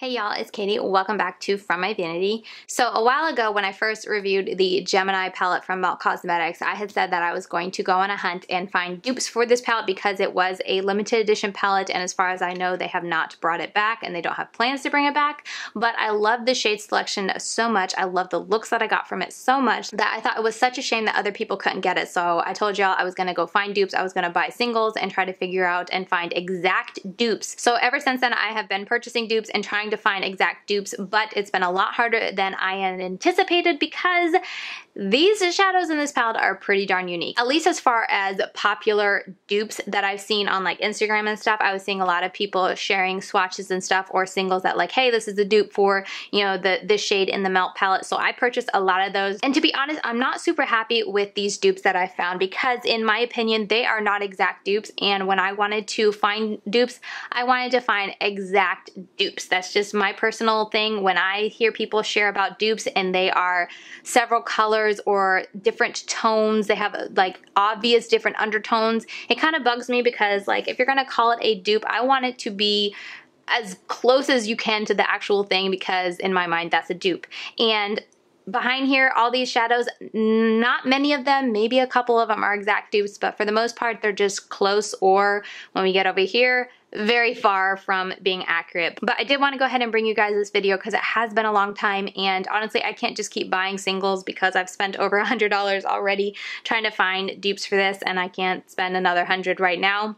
Hey y'all, it's Katie. Welcome back to From My Vanity. So a while ago when I first reviewed the Gemini palette from Melt Cosmetics, I had said that I was going to go on a hunt and find dupes for this palette because it was a limited edition palette, and as far as I know they have not brought it back and they don't have plans to bring it back. But I love the shade selection so much. I love the looks that I got from it so much that I thought it was such a shame that other people couldn't get it. So I told y'all I was going to go find dupes. I was going to buy singles and try to figure out and find exact dupes. So ever since then I have been purchasing dupes and trying to find exact dupes, but it's been a lot harder than I had anticipated because these shadows in this palette are pretty darn unique. At least as far as popular dupes that I've seen on like Instagram and stuff, I was seeing a lot of people sharing swatches and stuff or singles that like, hey, this is the dupe for, you know, this shade in the Melt palette. So I purchased a lot of those. And to be honest, I'm not super happy with these dupes that I found because in my opinion, they are not exact dupes. And when I wanted to find dupes, I wanted to find exact dupes. That's just my personal thing. When I hear people share about dupes and they are several colors or different tones, they have like obvious different undertones, it kind of bugs me because like if you're gonna call it a dupe, I want it to be as close as you can to the actual thing because in my mind that's a dupe. And behind here, all these shadows, not many of them, maybe a couple of them are exact dupes, but for the most part they're just close, or when we get over here, very far from being accurate. But I did want to go ahead and bring you guys this video because it has been a long time, and honestly I can't just keep buying singles because I've spent over $100 already trying to find dupes for this, and I can't spend another $100 right now.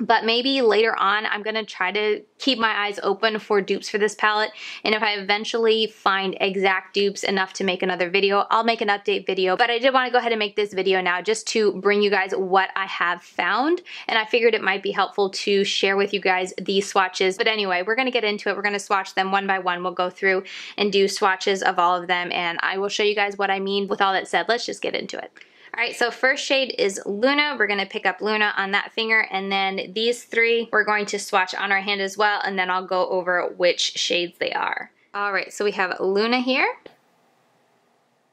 But maybe later on I'm going to try to keep my eyes open for dupes for this palette, and if I eventually find exact dupes enough to make another video, I'll make an update video. But I did want to go ahead and make this video now just to bring you guys what I have found, and I figured it might be helpful to share with you guys these swatches. But anyway, we're going to get into it. We're going to swatch them one by one. We'll go through and do swatches of all of them, and I will show you guys what I mean. With all that said, let's just get into it. Alright, so first shade is Luna. We're going to pick up Luna on that finger, and then these three we're going to swatch on our hand as well, and then I'll go over which shades they are. Alright, so we have Luna here.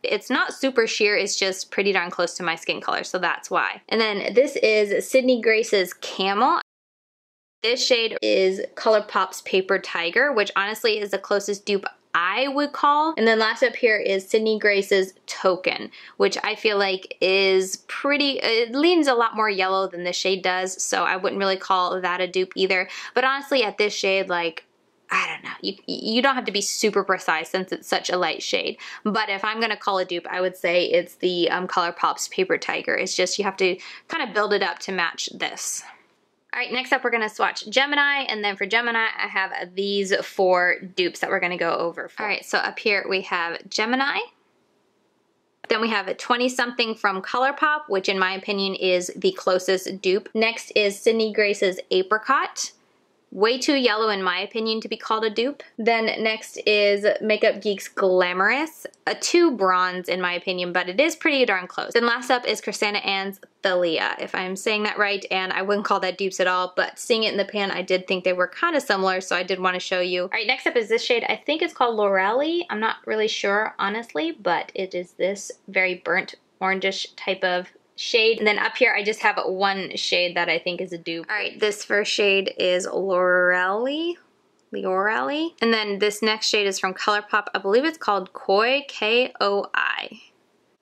It's not super sheer, it's just pretty darn close to my skin color, so that's why. And then this is Sydney Grace's Camel. This shade is Colourpop's Paper Tiger, which honestly is the closest dupe I would call. And then last up here is Sydney Grace's Token, which I feel like is pretty, it leans a lot more yellow than this shade does, so I wouldn't really call that a dupe either. But honestly at this shade, like, I don't know, you don't have to be super precise since it's such a light shade. But if I'm gonna call a dupe, I would say it's the Colourpop's Paper Tiger. It's just you have to kind of build it up to match this. Alright, next up we're going to swatch Gemini, and then for Gemini I have these four dupes that we're going to go over. Alright, so up here we have Gemini. Then we have a 20-something from Colourpop, which in my opinion is the closest dupe. Next is Sydney Grace's Apricot. Way too yellow in my opinion to be called a dupe. Then next is Makeup Geek's Glamorous, a too bronze in my opinion, but it is pretty darn close. Then last up is Krisanna Ann's Thalia, if I'm saying that right, and I wouldn't call that dupes at all, but seeing it in the pan I did think they were kind of similar, so I did want to show you. Alright, next up is this shade. I think it's called Lorelei. I'm not really sure honestly, but it is this very burnt orangish type of shade. And then up here I just have one shade that I think is a dupe. Alright, this first shade is Lorelei. And then this next shade is from Colourpop. I believe it's called Koi, K-O-I.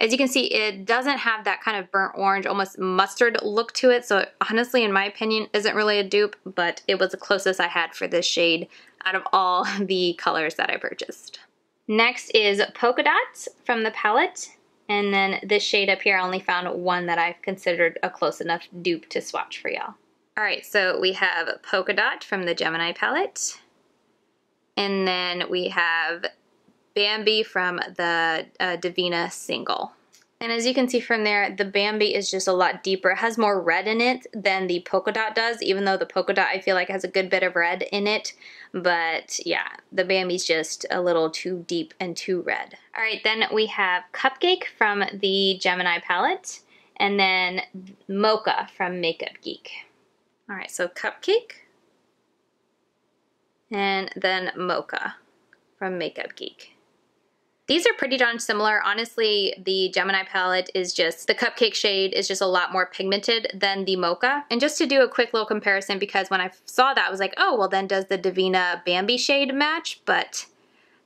As you can see, it doesn't have that kind of burnt orange, almost mustard look to it, so it, honestly in my opinion isn't really a dupe, but it was the closest I had for this shade out of all the colors that I purchased. Next is Polka Dots from the palette. And then this shade up here, I only found one that I've considered a close enough dupe to swatch for y'all. Alright, so we have Polka Dot from the Gemini palette. And then we have Bambi from the Devinah single. And as you can see from there, the Bambi is just a lot deeper. It has more red in it than the Polka Dot does, even though the Polka Dot I feel like has a good bit of red in it. But yeah, the Bambi's just a little too deep and too red. Alright, then we have Cupcake from the Gemini palette, and then Mocha from Makeup Geek. Alright, so Cupcake, and then Mocha from Makeup Geek. These are pretty darn similar. Honestly, the Gemini palette is just, the Cupcake shade is just a lot more pigmented than the Mocha. And just to do a quick little comparison, because when I saw that, I was like, oh, well then does the Devinah Bambi shade match? But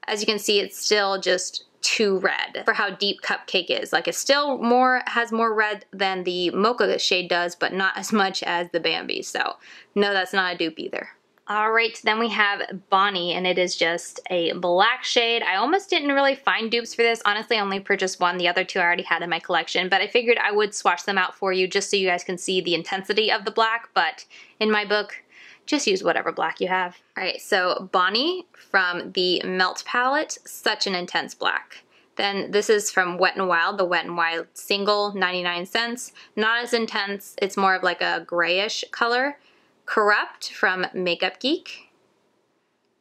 as you can see, it's still just too red for how deep Cupcake is. Like, it still has more red than the Mocha shade does, but not as much as the Bambi. So no, that's not a dupe either. All right, then we have Bonnie, and it is just a black shade. I almost didn't really find dupes for this. Honestly, I only purchased one. The other two I already had in my collection, but I figured I would swatch them out for you just so you guys can see the intensity of the black, but in my book, just use whatever black you have. All right, so Bonnie from the Melt palette, such an intense black. Then this is from Wet n Wild, the Wet n Wild single, 99 cents. Not as intense, it's more of like a grayish color. Corrupt from Makeup Geek.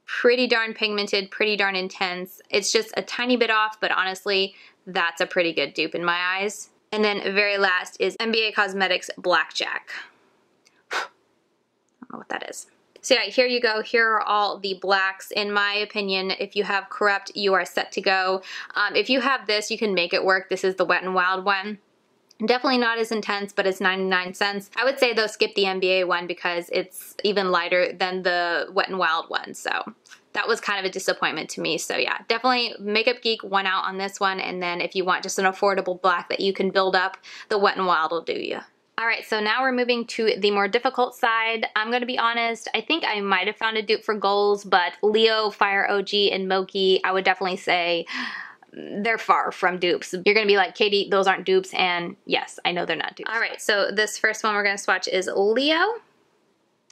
Pretty darn pigmented, pretty darn intense. It's just a tiny bit off, but honestly, that's a pretty good dupe in my eyes. And then very last is MBA Cosmetics Blackjack. I don't know what that is. So yeah, here you go. Here are all the blacks. In my opinion, if you have Corrupt, you are set to go. If you have this, you can make it work. This is the Wet n Wild one. Definitely not as intense, but it's 99 cents. I would say though, skip the MBA one because it's even lighter than the Wet n Wild one. So that was kind of a disappointment to me. So yeah, definitely Makeup Geek won out on this one. And then if you want just an affordable black that you can build up, the Wet n Wild will do you. All right, so now we're moving to the more difficult side. I'm gonna be honest, I think I might have found a dupe for Goals, but Leo, Fire OG, and Mochi, I would definitely say they're far from dupes. You're gonna be like, Katie, those aren't dupes, and yes, I know they're not dupes. All right, so this first one we're gonna swatch is Leo.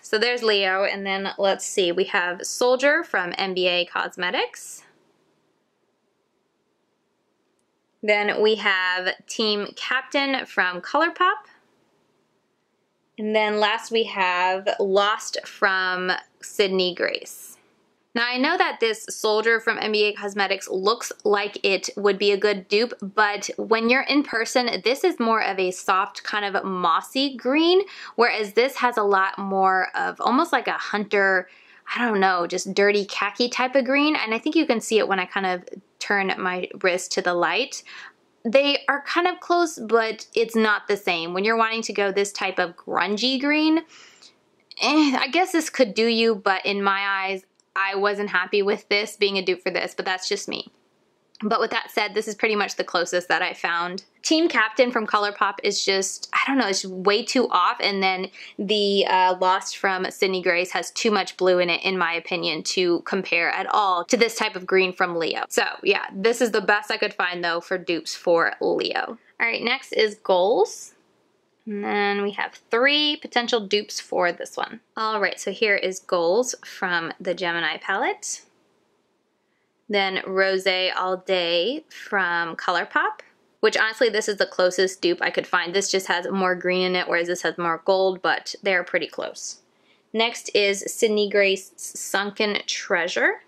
So there's Leo, and then let's see, we have Soldier from MBA Cosmetics. Then we have Team Captain from Colourpop. And then last we have Lost from Sydney Grace. Now I know that this Soldier from MBA Cosmetics looks like it would be a good dupe, but when you're in person, this is more of a soft kind of mossy green, whereas this has a lot more of almost like a hunter, I don't know, just dirty khaki type of green. And I think you can see it when I kind of turn my wrist to the light. They are kind of close, but it's not the same. When you're wanting to go this type of grungy green, I guess this could do you, but in my eyes, I wasn't happy with this being a dupe for this, but that's just me. But with that said, this is pretty much the closest that I found. Team Captain from Colourpop is just, I don't know, it's way too off. And then the Lost from Sydney Grace has too much blue in it, in my opinion, to compare at all to this type of green from Leo. So yeah, this is the best I could find though for dupes for Leo. All right, next is Goals. And then we have 3 potential dupes for this one. All right, so here is Goals from the Gemini palette. Then Rose All Day from Colourpop, which honestly this is the closest dupe I could find. This just has more green in it, whereas this has more gold, but they're pretty close. Next is Sydney Grace Sunken Treasure.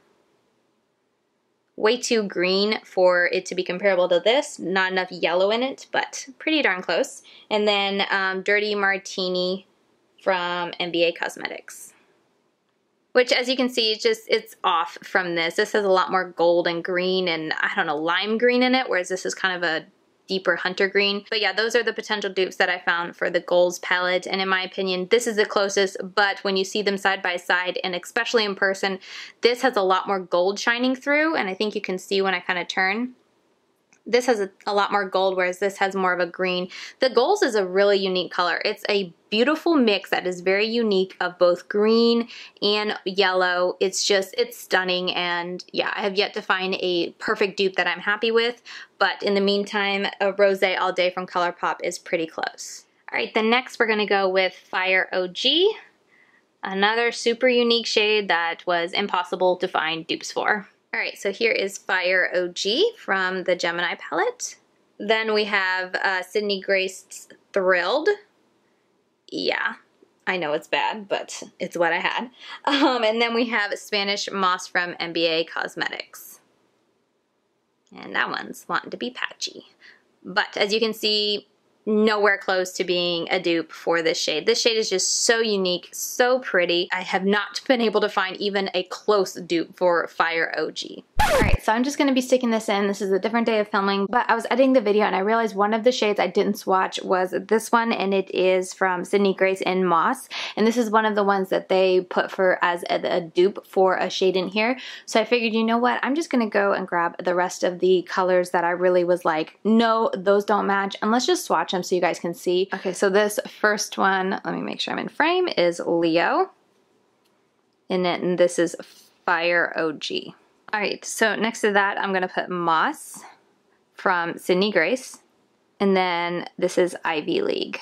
Way too green for it to be comparable to this. Not enough yellow in it, but pretty darn close. And then Dirty Martini from MBA Cosmetics. Which, as you can see, it's off from this. This has a lot more gold and green and, I don't know, lime green in it, whereas this is kind of a deeper hunter green. But yeah, those are the potential dupes that I found for the Goals palette, and in my opinion, this is the closest, but when you see them side by side, and especially in person, this has a lot more gold shining through, and I think you can see when I kind of turn. This has a lot more gold, whereas this has more of a green. The Goals is a really unique color. It's a beautiful mix that is very unique of both green and yellow. It's stunning, and yeah, I have yet to find a perfect dupe that I'm happy with, but in the meantime, a Rose All Day from Colourpop is pretty close. All right, then next we're gonna go with Fire OG, another super unique shade that was impossible to find dupes for. All right, so here is Fire OG from the Gemini palette. Then we have Sydney Grace Thrilled. Yeah, I know it's bad, but it's what I had. And then we have Spanish Moss from MBA Cosmetics. And that one's wanting to be patchy. But as you can see, nowhere close to being a dupe for this shade. This shade is just so unique, so pretty. I have not been able to find even a close dupe for Fire OG. Alright, so I'm just going to be sticking this in. This is a different day of filming, but I was editing the video and I realized one of the shades I didn't swatch was this one, and it is from Sydney Grace in Moss. And this is one of the ones that they put for as a dupe for a shade in here. So I figured, you know what, I'm just going to go and grab the rest of the colors that I really was like, no, those don't match, and let's just swatch them so you guys can see. Okay, so this first one, let me make sure I'm in frame, is Leo. And then this is Fire OG. Alright, so next to that I'm going to put Moss from Sydney Grace. And then this is Ivy League.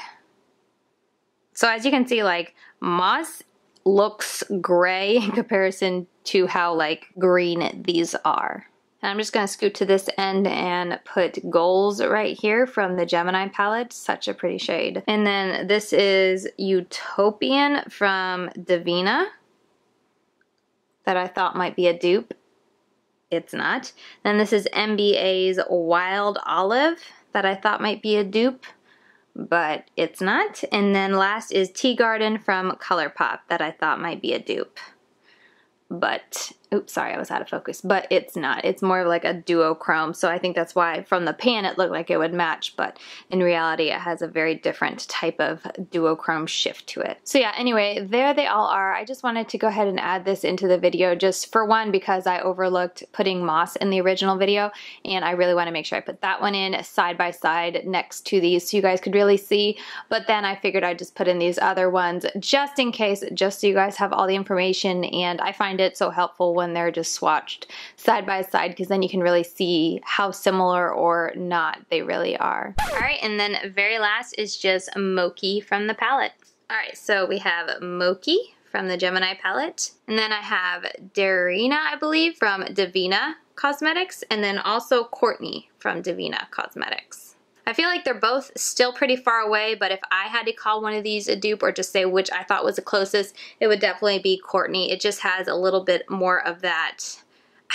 So as you can see, like, Moss looks gray in comparison to how like green these are. And I'm just going to scoot to this end and put Goals right here from the Gemini palette. Such a pretty shade. And then this is Utopian from Devinah that I thought might be a dupe. It's not. Then this is MBA's Wild Olive that I thought might be a dupe, but it's not. And then last is Tea Garden from Colourpop that I thought might be a dupe, but oops, sorry, I was out of focus, but it's not. It's more of like a duochrome, so I think that's why from the pan it looked like it would match, but in reality it has a very different type of duochrome shift to it. So yeah, anyway, there they all are. I just wanted to go ahead and add this into the video, just for one, because I overlooked putting Moss in the original video, and I really want to make sure I put that one in side by side next to these so you guys could really see, but then I figured I'd just put in these other ones just in case, just so you guys have all the information, and I find it so helpful when they're just swatched side by side, because then you can really see how similar or not they really are. Alright, and then very last is just Mochi from the palette. Alright, so we have Mochi from the Gemini palette, and then I have Devinah, I believe, from Devinah Cosmetics, and then also Courtney from Devinah Cosmetics. I feel like they're both still pretty far away, but if I had to call one of these a dupe or just say which I thought was the closest, it would definitely be Courtney. It just has a little bit more of that,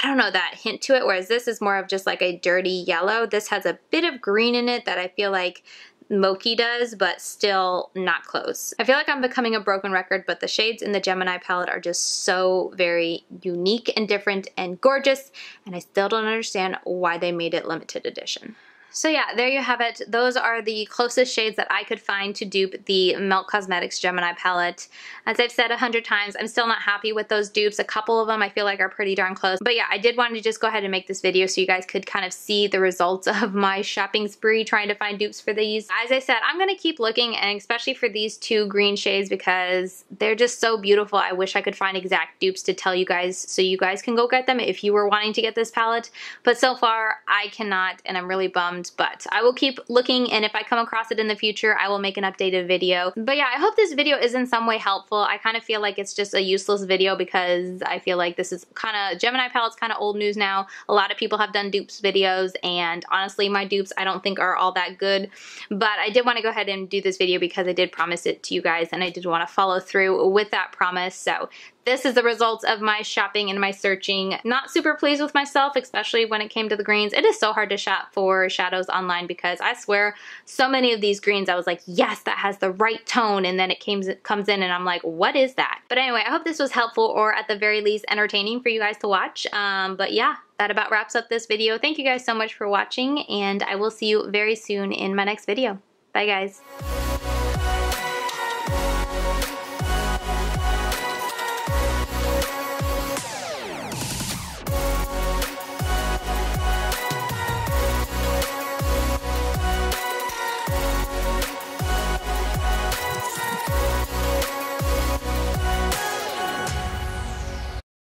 I don't know, that hint to it, whereas this is more of just like a dirty yellow. This has a bit of green in it that I feel like Mochi does, but still not close. I feel like I'm becoming a broken record, but the shades in the Gemini palette are just so very unique and different and gorgeous, and I still don't understand why they made it limited edition. So yeah, there you have it. Those are the closest shades that I could find to dupe the Melt Cosmetics Gemini palette. As I've said 100 times, I'm still not happy with those dupes. A couple of them I feel like are pretty darn close. But yeah, I did want to just go ahead and make this video so you guys could kind of see the results of my shopping spree trying to find dupes for these. As I said, I'm going to keep looking, and especially for these two green shades because they're just so beautiful. I wish I could find exact dupes to tell you guys so you guys can go get them if you were wanting to get this palette. But so far, I cannot, and I'm really bummed. But I will keep looking, and if I come across it in the future, I will make an updated video. But yeah, I hope this video is in some way helpful. I kind of feel like it's just a useless video because I feel like this is kind of, Gemini palette's kind of old news now. A lot of people have done dupes videos, and honestly, my dupes I don't think are all that good. But I did want to go ahead and do this video because I did promise it to you guys, and I did want to follow through with that promise. So this is the results of my shopping and my searching. Not super pleased with myself, especially when it came to the greens. It is so hard to shop for shadows online because I swear so many of these greens I was like, yes, that has the right tone, and then it comes in and I'm like, what is that? But anyway, I hope this was helpful, or at the very least entertaining for you guys to watch. But yeah, that about wraps up this video. Thank you guys so much for watching, and I will see you very soon in my next video. Bye guys.